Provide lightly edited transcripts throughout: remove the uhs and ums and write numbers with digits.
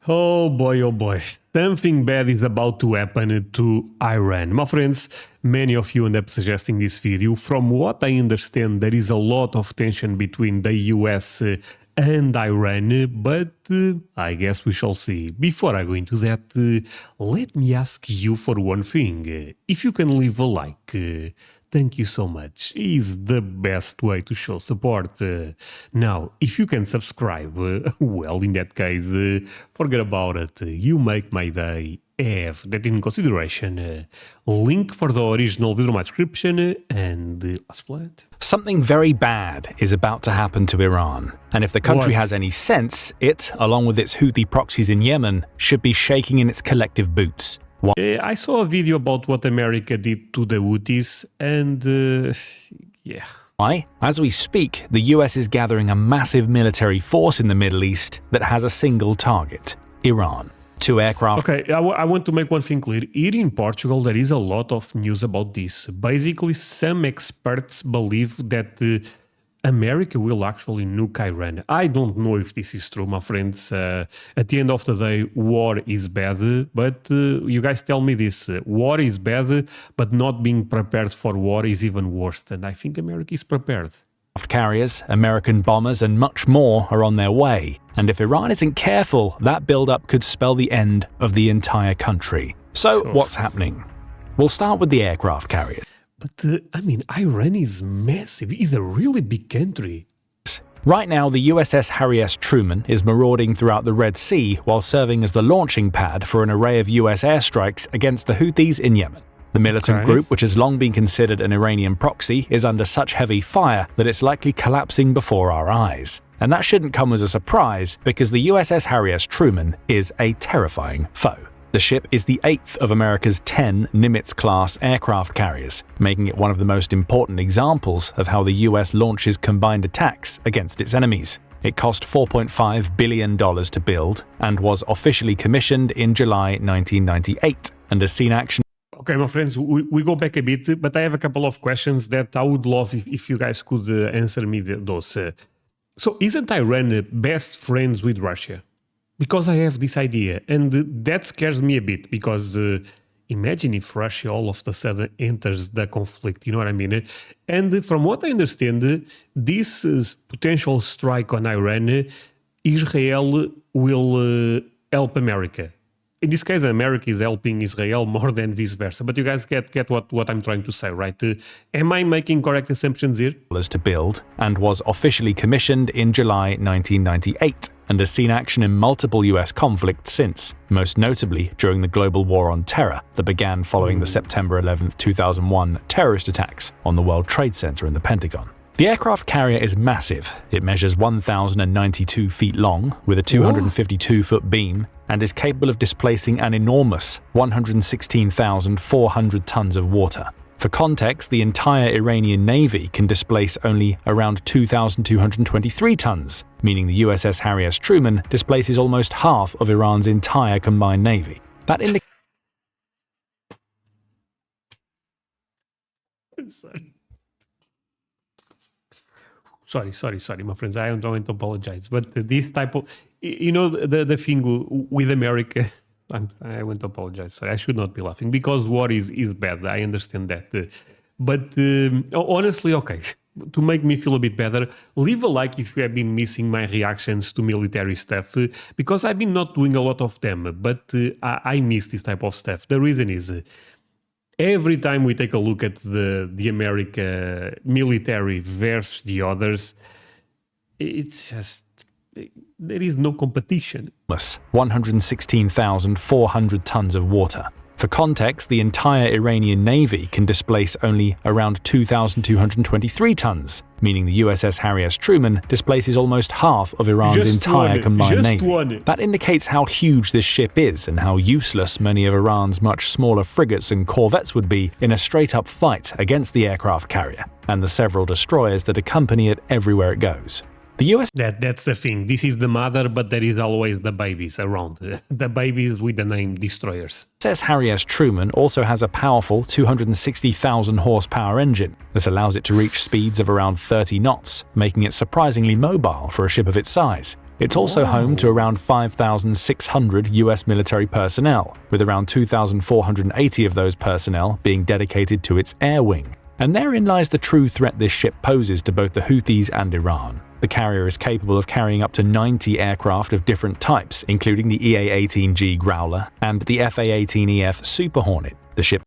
Oh boy, something bad is about to happen to Iran. My friends, many of you end up suggesting this video. From what I understand, there is a lot of tension between the US and Iran, but I guess we shall see. Before I go into that, let me ask you for one thing. If you can leave a like, thank you so much. It's the best way to show support. Now, if you can subscribe, well, in that case, forget about it. You make my day. Have that in consideration. Link for the original video in my description, and let's play it. Something very bad is about to happen to Iran, and if the country has any sense, it, along with its Houthi proxies in Yemen, should be shaking in its collective boots. I saw a video about what America did to the Houthis, and yeah. Why? As we speak, the US is gathering a massive military force in the Middle East that has a single target: Iran. Two aircraft. Okay, I want to make one thing clear. Here in Portugal, there is a lot of news about this. Basically, some experts believe that America will actually nuke Iran. I don't know if this is true, my friends. At the end of the day, war is bad, but you guys tell me this. War is bad, but not being prepared for war is even worse. And I think America is prepared. Carriers, American bombers, and much more are on their way. And if Iran isn't careful, that buildup could spell the end of the entire country. So, what's happening? We'll start with the aircraft carrier. But, I mean, Iran is massive. It's a really big country. Right now, the USS Harry Truman is marauding throughout the Red Sea while serving as the launching pad for an array of US airstrikes against the Houthis in Yemen. The militant group, which has long been considered an Iranian proxy, is under such heavy fire that it's likely collapsing before our eyes. And that shouldn't come as a surprise, because the USS Harry Truman is a terrifying foe. The ship is the 8th of America's 10 Nimitz-class aircraft carriers, making it one of the most important examples of how the US launches combined attacks against its enemies. It cost $4.5 billion to build and was officially commissioned in July 1998 and has seen action. Okay, my friends, we go back a bit, but I have a couple of questions that I would love if you guys could answer me those. So isn't Iran best friends with Russia? Because I have this idea, and that scares me a bit, because imagine if Russia all of a sudden enters the conflict, you know what I mean? And from what I understand, this potential strike on Iran, Israel will help America. In this case, America is helping Israel more than vice versa. But you guys get what I'm trying to say, right? Am I making correct assumptions here? To build and was officially commissioned in July 1998 and has seen action in multiple US conflicts since, most notably during the global war on terror that began following the September 11, 2001 terrorist attacks on the World Trade Center and the Pentagon. The aircraft carrier is massive. It measures 1,092 feet long with a 252-foot beam and is capable of displacing an enormous 116,400 tons of water. For context, the entire Iranian Navy can displace only around 2,223 tons, meaning the USS Harry Truman displaces almost half of Iran's entire combined navy. That indicates Sorry, my friends. I don't apologize. But this type of, you know, the thing with America, I want to apologize. Sorry, I should not be laughing, because war is bad. I understand that. But honestly, okay, to make me feel a bit better, leave a like if you have been missing my reactions to military stuff, because I've been not doing a lot of them, but I miss this type of stuff. The reason is, every time we take a look at the America military versus the others, it's just, there is no competition. 116,400 tons of water. For context, the entire Iranian Navy can displace only around 2,223 tons, meaning the USS Harry Truman displaces almost half of Iran's entire combined navy. That indicates how huge this ship is and how useless many of Iran's much smaller frigates and corvettes would be in a straight-up fight against the aircraft carrier and the several destroyers that accompany it everywhere it goes. The US That's the thing. This is the mother, but there is always the babies around. The babies with the name destroyers. USS Harry Truman also has a powerful 260,000 horsepower engine that allows it to reach speeds of around 30 knots, making it surprisingly mobile for a ship of its size. It's also home to around 5,600 US military personnel, with around 2,480 of those personnel being dedicated to its air wing. And therein lies the true threat this ship poses to both the Houthis and Iran. The carrier is capable of carrying up to 90 aircraft of different types, including the EA-18G Growler and the FA-18EF Super Hornet. The ship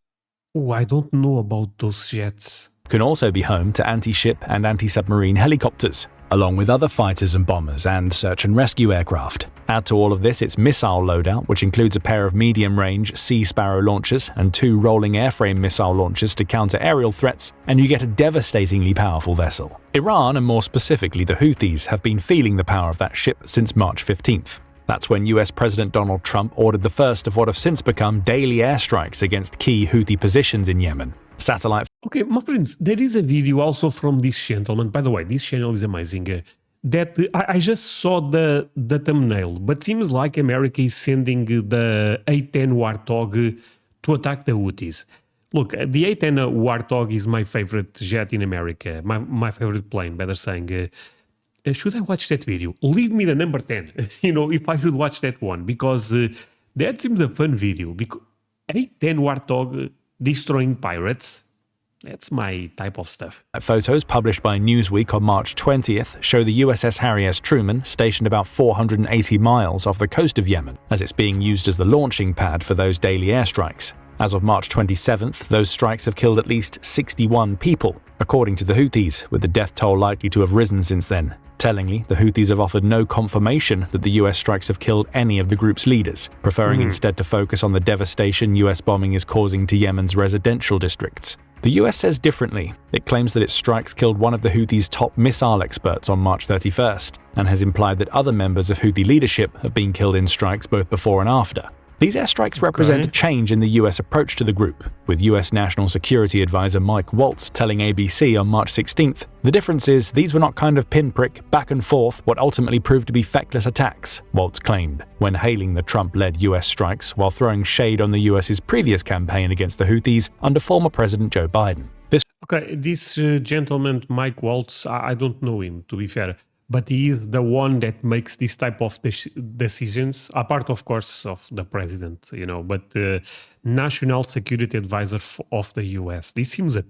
I don't know about those jets. can also be home to anti-ship and anti-submarine helicopters, along with other fighters and bombers and search and rescue aircraft. Add to all of this its missile loadout, which includes a pair of medium-range Sea Sparrow launchers and 2 rolling airframe missile launchers to counter aerial threats, and you get a devastatingly powerful vessel. Iran, and more specifically the Houthis, have been feeling the power of that ship since March 15th. That's when US President Donald Trump ordered the first of what have since become daily airstrikes against key Houthi positions in Yemen. Satellite. Okay, my friends, there is a video also from this gentleman. By the way, this channel is amazing. That I just saw the thumbnail, but seems like America is sending the A10 Warthog to attack the Houthis. Look, the A10 Warthog is my favorite jet in America, my favorite plane, better saying. Should I watch that video? Leave me the number 10, if I should watch that one, because that seems a fun video. Because A10 Warthog destroying pirates, that's my type of stuff. Photos published by Newsweek on March 20th show the USS Harry Truman stationed about 480 miles off the coast of Yemen, as it's being used as the launching pad for those daily airstrikes. As of March 27th, those strikes have killed at least 61 people, according to the Houthis, with the death toll likely to have risen since then. Tellingly, the Houthis have offered no confirmation that the US strikes have killed any of the group's leaders, preferring instead to focus on the devastation US bombing is causing to Yemen's residential districts. The US says differently. It claims that its strikes killed one of the Houthis' top missile experts on March 31st, and has implied that other members of Houthi leadership have been killed in strikes both before and after. These airstrikes represent a change in the US approach to the group, with US National Security Advisor Mike Waltz telling ABC on March 16th, "The difference is these were not kind of pinprick, back and forth, what ultimately proved to be feckless attacks," Waltz claimed, when hailing the Trump-led US strikes while throwing shade on the US's previous campaign against the Houthis under former President Joe Biden. This gentleman, Mike Waltz, I don't know him, to be fair. But he is the one that makes this type of decisions, apart, of course, of the president, but the National Security Advisor of the US. This seems a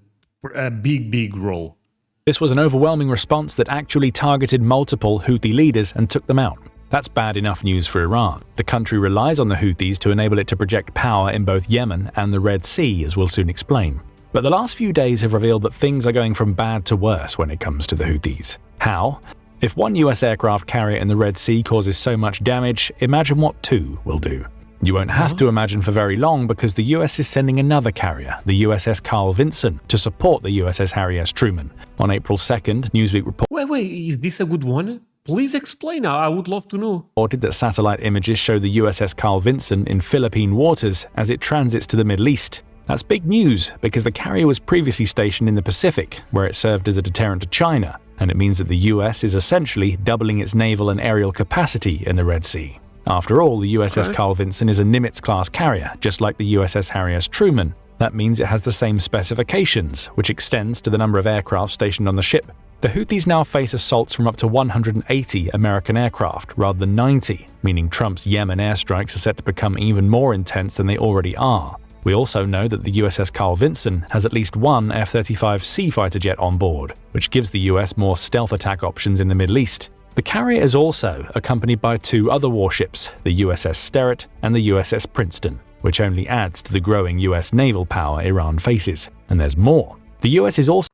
big role. This was an overwhelming response that actually targeted multiple Houthi leaders and took them out. That's bad enough news for Iran. The country relies on the Houthis to enable it to project power in both Yemen and the Red Sea, as we'll soon explain. But the last few days have revealed that things are going from bad to worse when it comes to the Houthis. How? If one US aircraft carrier in the Red Sea causes so much damage, imagine what 2 will do. You won't have to imagine for very long, because the US is sending another carrier, the USS Carl Vincent, to support the USS Harry Truman. On April 2nd, Newsweek reported Wait, is this a good one? Please explain, I would love to know. That satellite images show the USS Carl Vincent in Philippine waters as it transits to the Middle East. That's big news, because the carrier was previously stationed in the Pacific, where it served as a deterrent to China, and it means that the US is essentially doubling its naval and aerial capacity in the Red Sea. After all, the USS Carl Vincent is a Nimitz-class carrier, just like the USS Harry Truman. That means it has the same specifications, which extends to the number of aircraft stationed on the ship. The Houthis now face assaults from up to 180 American aircraft, rather than 90, meaning Trump's Yemen airstrikes are set to become even more intense than they already are. We also know that the USS Carl Vincent has at least one F-35C fighter jet on board, which gives the US more stealth attack options in the Middle East. The carrier is also accompanied by 2 other warships, the USS Sterett and the USS Princeton, which only adds to the growing US naval power Iran faces. And there's more. The US is also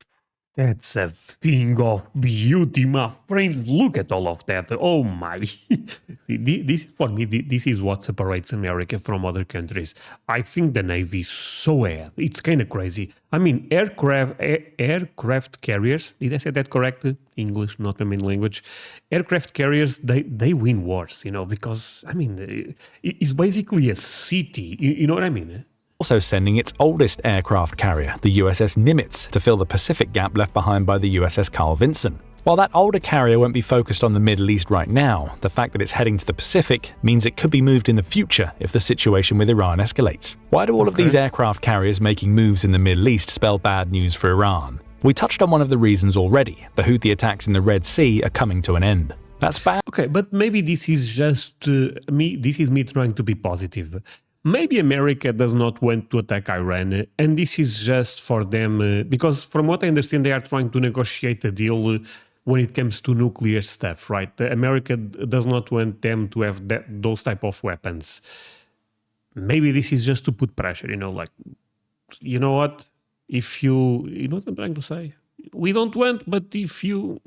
That's a thing of beauty, my friends. Look at all of that. Oh my. This, for me, this is what separates America from other countries. I think the Navy is so ahead. It's kind of crazy. I mean, aircraft carriers, did I say that correct? English, not my main language. Aircraft carriers, they win wars, because, I mean, it's basically a city. You know what I mean? Also sending its oldest aircraft carrier, the USS Nimitz, to fill the Pacific gap left behind by the USS Carl Vincent. While that older carrier won't be focused on the Middle East right now, the fact that it's heading to the Pacific means it could be moved in the future if the situation with Iran escalates. Why do all of these aircraft carriers making moves in the Middle East spell bad news for Iran? We touched on one of the reasons already. The Houthi attacks in the Red Sea are coming to an end. That's bad. Okay, but maybe this is just me. This is me trying to be positive. Maybe America does not want to attack Iran, and this is just for them because, from what I understand, they are trying to negotiate a deal when it comes to nuclear stuff, right? America does not want them to have those type of weapons. Maybe this is just to put pressure, like, you know what? If you know what I'm trying to say? We don't want, but if you...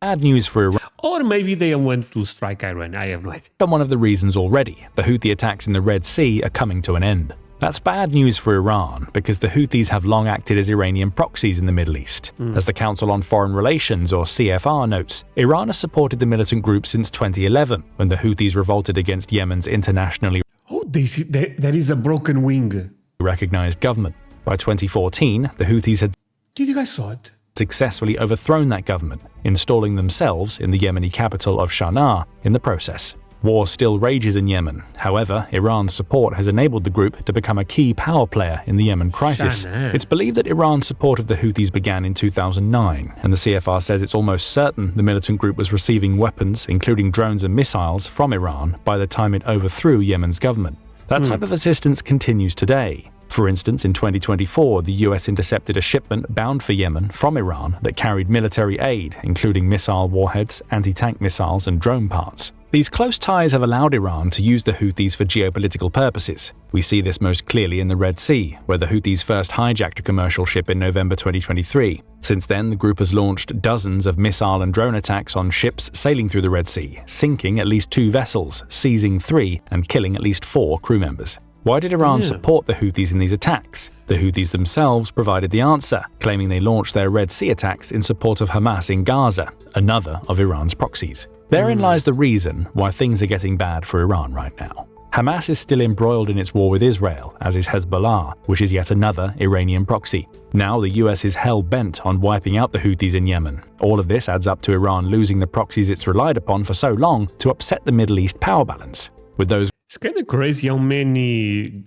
Bad news for Iran. Or maybe they want to strike Iran. I have no idea. One of the reasons already, the Houthi attacks in the Red Sea are coming to an end. That's bad news for Iran because the Houthis have long acted as Iranian proxies in the Middle East. As the Council on Foreign Relations, or CFR, notes, Iran has supported the militant group since 2011, when the Houthis revolted against Yemen's internationally there is a broken wing. recognized government. By 2014, the Houthis had Did you guys saw it? successfully overthrown that government, installing themselves in the Yemeni capital of Sana'a in the process. War still rages in Yemen. However, Iran's support has enabled the group to become a key power player in the Yemen crisis. It's believed that Iran's support of the Houthis began in 2009, and the CFR says it's almost certain the militant group was receiving weapons, including drones and missiles, from Iran by the time it overthrew Yemen's government. That type of assistance continues today. For instance, in 2024, the US intercepted a shipment bound for Yemen from Iran that carried military aid, including missile warheads, anti-tank missiles, and drone parts. These close ties have allowed Iran to use the Houthis for geopolitical purposes. We see this most clearly in the Red Sea, where the Houthis first hijacked a commercial ship in November 2023. Since then, the group has launched dozens of missile and drone attacks on ships sailing through the Red Sea, sinking at least 2 vessels, seizing 3, and killing at least 4 crew members. Why did Iran support the Houthis in these attacks? The Houthis themselves provided the answer, claiming they launched their Red Sea attacks in support of Hamas in Gaza, another of Iran's proxies. Therein lies the reason why things are getting bad for Iran right now. Hamas is still embroiled in its war with Israel, as is Hezbollah, which is yet another Iranian proxy. Now the US is hell-bent on wiping out the Houthis in Yemen. All of this adds up to Iran losing the proxies it's relied upon for so long to upset the Middle East power balance. With those It's kind of crazy how many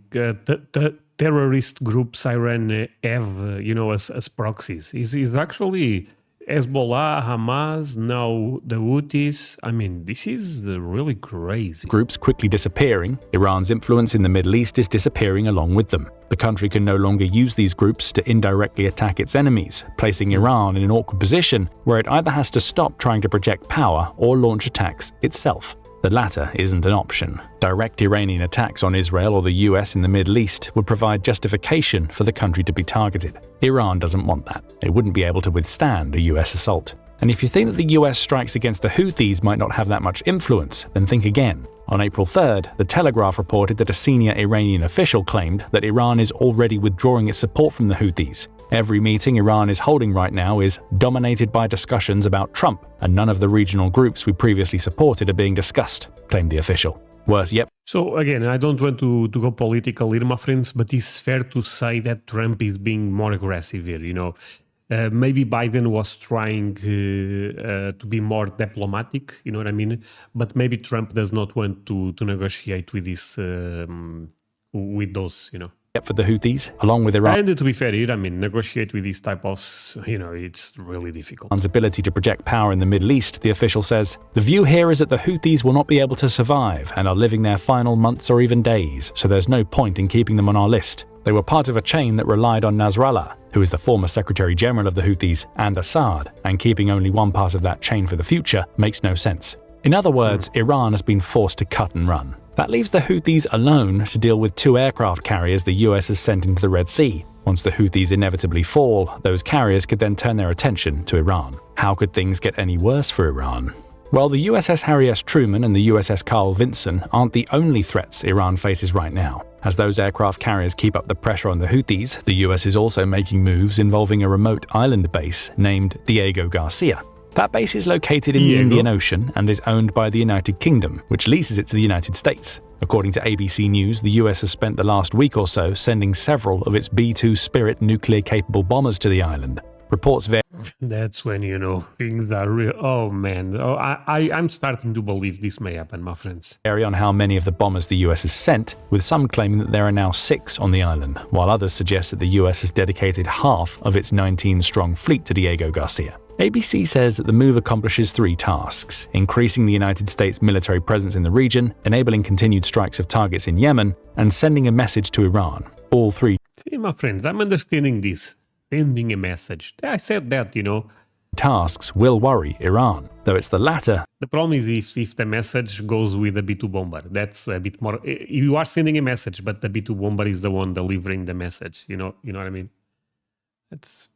terrorist groups Iran have, as proxies. Is actually Hezbollah, Hamas, now the Houthis. I mean, this is really crazy. groups quickly disappearing, Iran's influence in the Middle East is disappearing along with them. The country can no longer use these groups to indirectly attack its enemies, placing Iran in an awkward position where it either has to stop trying to project power or launch attacks itself. The latter isn't an option. Direct Iranian attacks on Israel or the US in the Middle East would provide justification for the country to be targeted. Iran doesn't want that. It wouldn't be able to withstand a US assault. And if you think that the US strikes against the Houthis might not have that much influence, then think again. On April 3rd, The Telegraph reported that a senior Iranian official claimed that Iran is already withdrawing its support from the Houthis. Every meeting Iran is holding right now is dominated by discussions about Trump, and none of the regional groups we previously supported are being discussed, claimed the official. Worse yet. So again, I don't want to go political here, my friends, but it's fair to say that Trump is being more aggressive here, Maybe Biden was trying to be more diplomatic, you know what I mean? But maybe Trump does not want to negotiate with this, with those, For the Houthis, along with Iran. And to be fair, negotiate with these type of, it's really difficult. Iran's ability to project power in the Middle East, the official says, the view here is that the Houthis will not be able to survive and are living their final months or even days, so there's no point in keeping them on our list. They were part of a chain that relied on Nasrallah, who is the former Secretary General of the Houthis, and Assad, and keeping only one part of that chain for the future makes no sense. In other words, Iran has been forced to cut and run. That leaves the Houthis alone to deal with 2 aircraft carriers the US has sent into the Red Sea. Once the Houthis inevitably fall, those carriers could then turn their attention to Iran. How could things get any worse for Iran? Well, the USS Harry Truman and the USS Carl Vincent aren't the only threats Iran faces right now. As those aircraft carriers keep up the pressure on the Houthis, the US is also making moves involving a remote island base named Diego Garcia. That base is located in the Indian Ocean and is owned by the United Kingdom, which leases it to the United States. According to ABC News, the US has spent the last week or so sending several of its B-2 Spirit nuclear-capable bombers to the island. Reports vary. That's when, things are real. Oh, man. I'm starting to believe this may happen, my friends. On how many of the bombers the US has sent, with some claiming that there are now 6 on the island, while others suggest that the US has dedicated half of its 19-strong fleet to Diego Garcia. ABC says that the move accomplishes three tasks: increasing the United States military presence in the region, enabling continued strikes of targets in Yemen, and sending a message to Iran. All three See, my friends, I'm understanding this. Sending a message. I said that, tasks will worry Iran, though it's the latter. The problem is if the message goes with a B-2 bomber. That's a bit more... You are sending a message, but the B-2 bomber is the one delivering the message. You know what I mean? That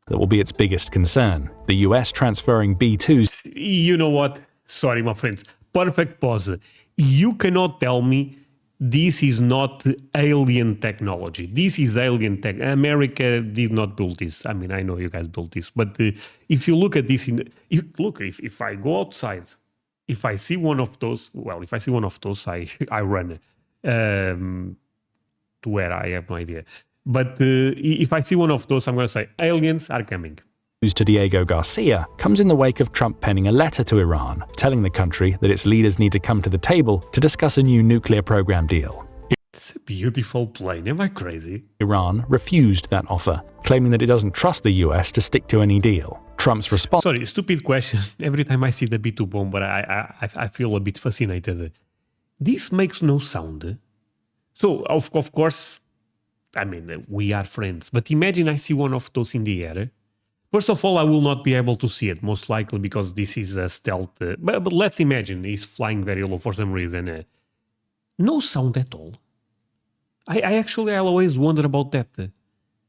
will be its biggest concern. The US transferring B-2s. You know what? Sorry, my friends. Perfect pause. You cannot tell me this is not alien technology. This is alien tech. America did not build this. I mean, I know you guys built this, but if you look at this, if I go outside, if I see one of those, I run to where I have no idea. But if I see one of those, I'm going to say aliens are coming. To Diego Garcia comes in the wake of Trump penning a letter to Iran, telling the country that its leaders need to come to the table to discuss a new nuclear program deal. It's a beautiful plane, am I crazy? Iran refused that offer, claiming that it doesn't trust the US to stick to any deal. Trump's response... Sorry, stupid question. Every time I see the B-2 bomber, I feel a bit fascinated. This makes no sound. So, of course, I mean, we are friends. But imagine I see one of those in the air. First of all, I will not be able to see it, most likely because this is a stealth. But let's imagine he's flying very low for some reason. No sound at all. I'll always wonder about that.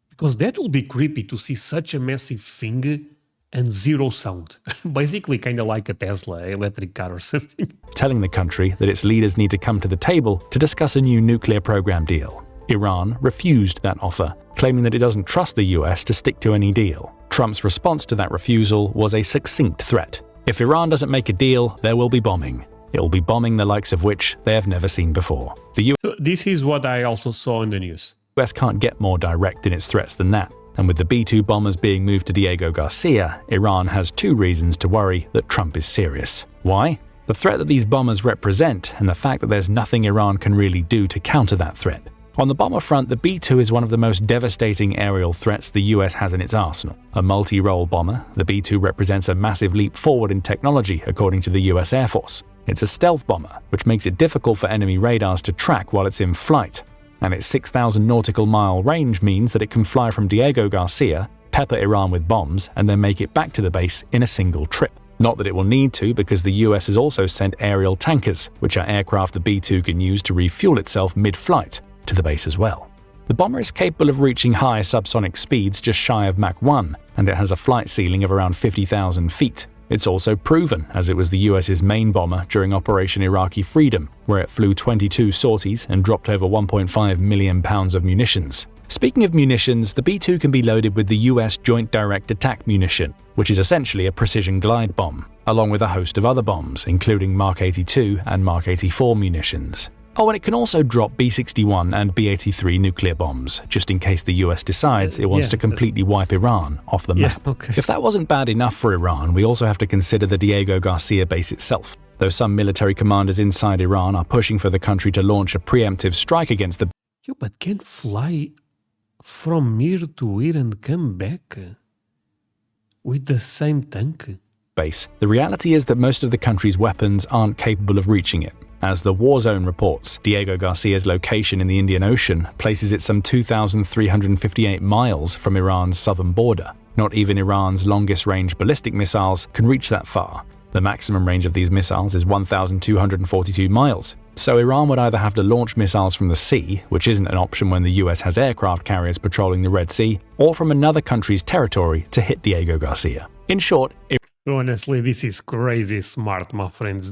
Because that will be creepy to see such a massive thing and zero sound. Basically kind of like a Tesla electric car or something. Telling the country that its leaders need to come to the table to discuss a new nuclear program deal. Iran refused that offer, claiming that it doesn't trust the US to stick to any deal. Trump's response to that refusal was a succinct threat. If Iran doesn't make a deal, there will be bombing. It will be bombing the likes of which they have never seen before. So this is what I also saw in the news. US can't get more direct in its threats than that. And with the B-2 bombers being moved to Diego Garcia, Iran has two reasons to worry that Trump is serious. Why? The threat that these bombers represent and the fact that there's nothing Iran can really do to counter that threat. On the bomber front, the B-2 is one of the most devastating aerial threats the US has in its arsenal. A multi-role bomber, the B-2 represents a massive leap forward in technology, according to the US Air Force. It's a stealth bomber, which makes it difficult for enemy radars to track while it's in flight. And its 6,000 nautical mile range means that it can fly from Diego Garcia, pepper Iran with bombs, and then make it back to the base in a single trip. Not that it will need to, because the US has also sent aerial tankers, which are aircraft the B-2 can use to refuel itself mid-flight, to the base as well. The bomber is capable of reaching high subsonic speeds just shy of Mach 1, and it has a flight ceiling of around 50,000 feet. It's also proven, as it was the US's main bomber during Operation Iraqi Freedom, where it flew 22 sorties and dropped over 1.5 million pounds of munitions. Speaking of munitions, the B-2 can be loaded with the US Joint Direct Attack munition, which is essentially a precision glide bomb, along with a host of other bombs, including Mark 82 and Mark 84 munitions. Oh, and it can also drop B-61 and B-83 nuclear bombs, just in case the US decides it wants to completely wipe Iran off the map. Okay. If that wasn't bad enough for Iran, we also have to consider the Diego Garcia base itself. Though some military commanders inside Iran are pushing for the country to launch a preemptive strike against the... But can fly from here to here and come back with the same tank? Base. The reality is that most of the country's weapons aren't capable of reaching it. As the War Zone reports, Diego Garcia's location in the Indian Ocean places it some 2,358 miles from Iran's southern border. Not even Iran's longest-range ballistic missiles can reach that far. The maximum range of these missiles is 1,242 miles. So Iran would either have to launch missiles from the sea, which isn't an option when the US has aircraft carriers patrolling the Red Sea, or from another country's territory to hit Diego Garcia. In short, honestly, this is crazy smart, my friends.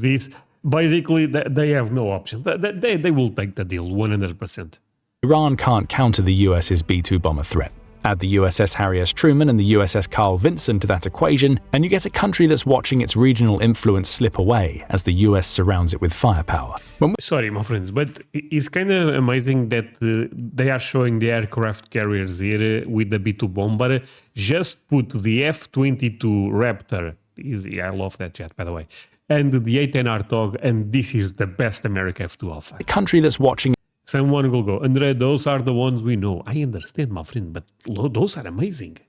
Basically, they have no option. They will take the deal 100%. Iran can't counter the US's B-2 bomber threat. Add the USS Harry Truman and the USS Carl Vincent to that equation, and you get a country that's watching its regional influence slip away as the US surrounds it with firepower. Sorry, my friends, but it's kind of amazing that they are showing the aircraft carriers here with the B-2 bomber. Just put the F-22 Raptor. Easy, I love that jet, by the way. And the A10 Wargo, and this is the best America have to offer. A country that's watching... Someone will go, André, those are the ones we know. I understand, my friend, but those are amazing.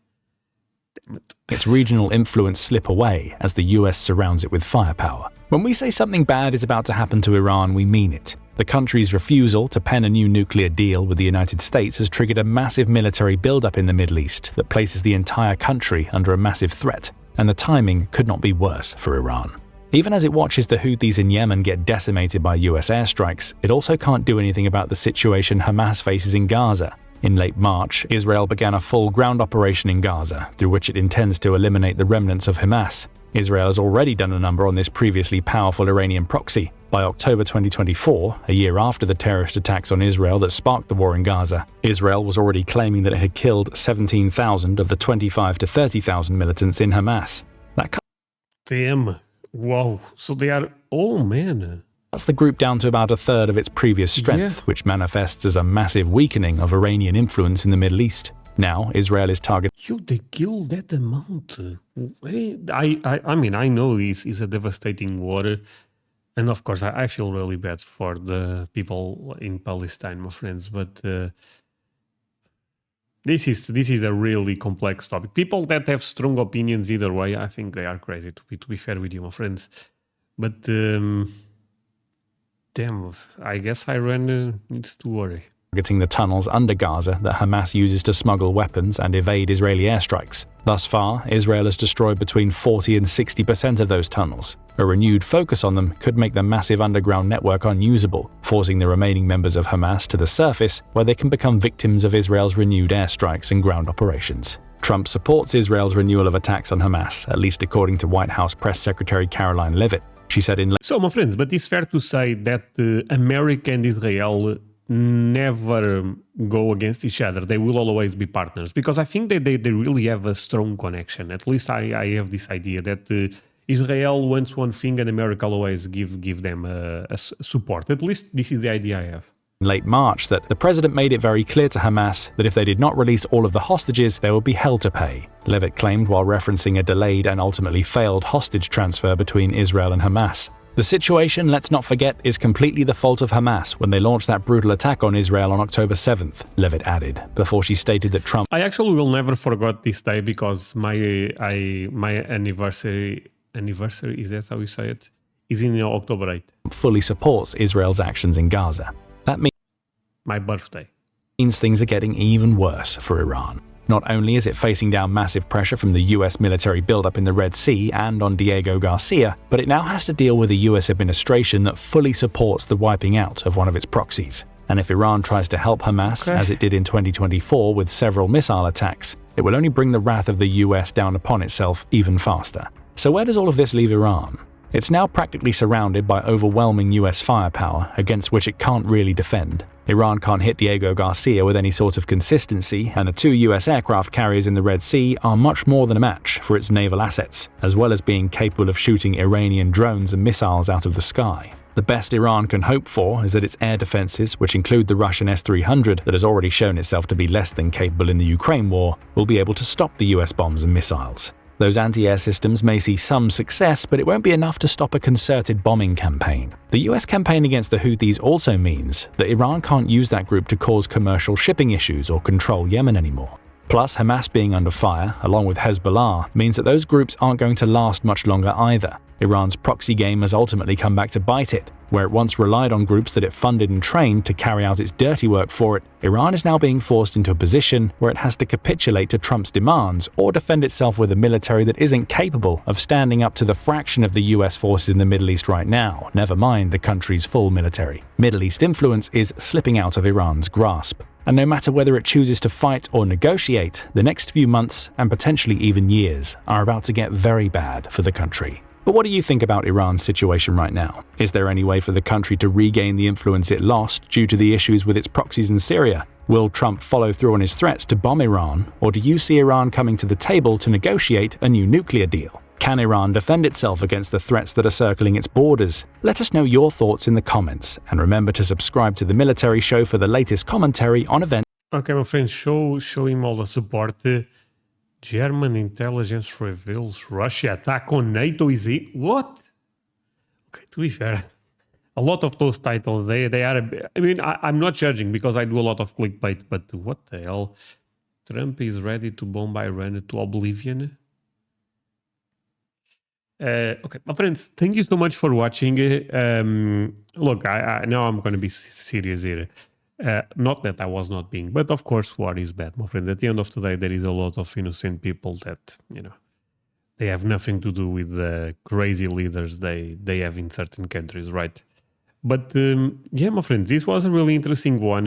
its regional influence slip away as the US surrounds it with firepower. When we say something bad is about to happen to Iran, we mean it. The country's refusal to pen a new nuclear deal with the United States has triggered a massive military buildup in the Middle East that places the entire country under a massive threat, and the timing could not be worse for Iran. Even as it watches the Houthis in Yemen get decimated by US airstrikes, it also can't do anything about the situation Hamas faces in Gaza. In late March, Israel began a full ground operation in Gaza, through which it intends to eliminate the remnants of Hamas. Israel has already done a number on this previously powerful Iranian proxy. By October 2024, a year after the terrorist attacks on Israel that sparked the war in Gaza, Israel was already claiming that it had killed 17,000 of the 25,000 to 30,000 militants in Hamas. Damn. Wow. So they are... Oh, man. That's the group down to about a third of its previous strength, which manifests as a massive weakening of Iranian influence in the Middle East. Now, Israel is targeting... Yo, they killed that amount. I mean, I know it's a devastating war. And of course, I feel really bad for the people in Palestine, my friends. But this is a really complex topic. People that have strong opinions either way, I think they are crazy, to be fair with you, my friends. But... damn, I guess Iran needs to worry. Targeting the tunnels under Gaza that Hamas uses to smuggle weapons and evade Israeli airstrikes. Thus far, Israel has destroyed between 40 and 60% of those tunnels. A renewed focus on them could make the massive underground network unusable, forcing the remaining members of Hamas to the surface, where they can become victims of Israel's renewed airstrikes and ground operations. Trump supports Israel's renewal of attacks on Hamas, at least according to White House Press Secretary Caroline Leavitt. She said in... So, my friends, but it's fair to say that America and Israel never go against each other. They will always be partners, because I think that they really have a strong connection. At least I have this idea that Israel wants one thing and America always give them a support. At least this is the idea I have. In late March, that the president made it very clear to Hamas that if they did not release all of the hostages, they would be held to pay. Leavitt claimed while referencing a delayed and ultimately failed hostage transfer between Israel and Hamas. The situation, let's not forget, is completely the fault of Hamas when they launched that brutal attack on Israel on October 7th, Leavitt added, before she stated that Trump... I actually will never forget this day, because my anniversary, is that how you say it? Is in October 8th. ...fully supports Israel's actions in Gaza. That means... my birthday. ...means things are getting even worse for Iran. Not only is it facing down massive pressure from the US military buildup in the Red Sea and on Diego Garcia, but it now has to deal with a US administration that fully supports the wiping out of one of its proxies. And if Iran tries to help Hamas, as it did in 2024 with several missile attacks, it will only bring the wrath of the US down upon itself even faster. So where does all of this leave Iran? It's now practically surrounded by overwhelming US firepower against which it can't really defend. Iran can't hit Diego Garcia with any sort of consistency, and the 2 US aircraft carriers in the Red Sea are much more than a match for its naval assets, as well as being capable of shooting Iranian drones and missiles out of the sky. The best Iran can hope for is that its air defenses, which include the Russian S-300 that has already shown itself to be less than capable in the Ukraine war, will be able to stop the US bombs and missiles. Those anti-air systems may see some success, but it won't be enough to stop a concerted bombing campaign. The US campaign against the Houthis also means that Iran can't use that group to cause commercial shipping issues or control Yemen anymore. Plus, Hamas being under fire, along with Hezbollah, means that those groups aren't going to last much longer either. Iran's proxy game has ultimately come back to bite it. Where it once relied on groups that it funded and trained to carry out its dirty work for it, Iran is now being forced into a position where it has to capitulate to Trump's demands or defend itself with a military that isn't capable of standing up to the fraction of the US forces in the Middle East right now, never mind the country's full military. Middle East influence is slipping out of Iran's grasp. And no matter whether it chooses to fight or negotiate, the next few months, and potentially even years, are about to get very bad for the country. But what do you think about Iran's situation right now? Is there any way for the country to regain the influence it lost due to the issues with its proxies in Syria? Will Trump follow through on his threats to bomb Iran, or do you see Iran coming to the table to negotiate a new nuclear deal? Can Iran defend itself against the threats that are circling its borders? Let us know your thoughts in the comments, and remember to subscribe to The Military Show for the latest commentary on events. Okay, my friends, show him all the support. German intelligence reveals Russia attack on NATO is it? What? Okay, to be fair, a lot of those titles, they are, I mean, I'm not judging because I do a lot of clickbait, but what the hell? Trump is ready to bomb Iran to oblivion. Okay, my friends, thank you so much for watching. Look, I now I'm going to be serious here. Not that I was not being, but of course, war is bad, my friends. At the end of the day, there is a lot of innocent people that, you know, they have nothing to do with the crazy leaders they have in certain countries, right? But yeah, my friends, this was a really interesting one.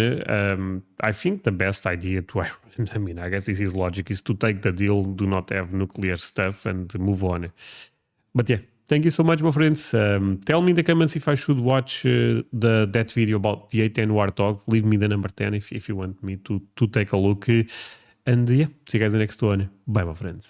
I think the best idea to Iran, I mean, I guess this is logic, is to take the deal, do not have nuclear stuff, and move on. But yeah, thank you so much, my friends. Tell me in the comments if I should watch that video about the A10 Warthog. Leave me the number 10 if you want me to take a look. And yeah, see you guys in the next one. Bye, my friends.